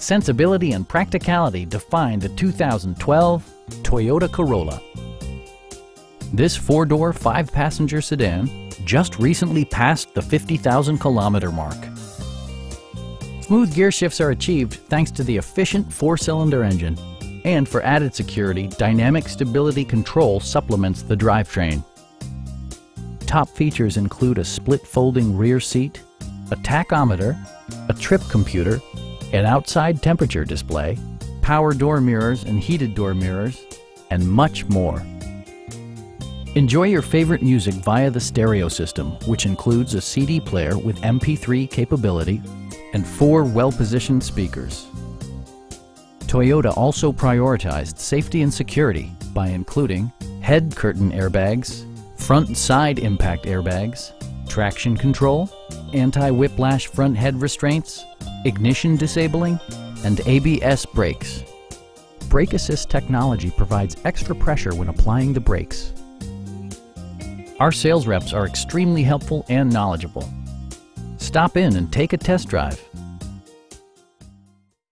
Sensibility and practicality define the 2012 Toyota Corolla. This four-door, five-passenger sedan just recently passed the 50,000-kilometer mark. Smooth gear shifts are achieved thanks to the efficient four-cylinder engine. And for added security, dynamic stability control supplements the drivetrain. Top features include a split folding rear seat, a tachometer, a trip computer, an outside temperature display, power door mirrors and heated door mirrors, and much more. Enjoy your favorite music via the stereo system, which includes a CD player with MP3 capability and 4 well-positioned speakers. Toyota also prioritized safety and security by including head curtain airbags, front and side impact airbags, traction control, anti-whiplash front head restraints, ignition disabling, and ABS brakes. Brake Assist technology provides extra pressure when applying the brakes. Our sales reps are extremely helpful and knowledgeable. Stop in and take a test drive.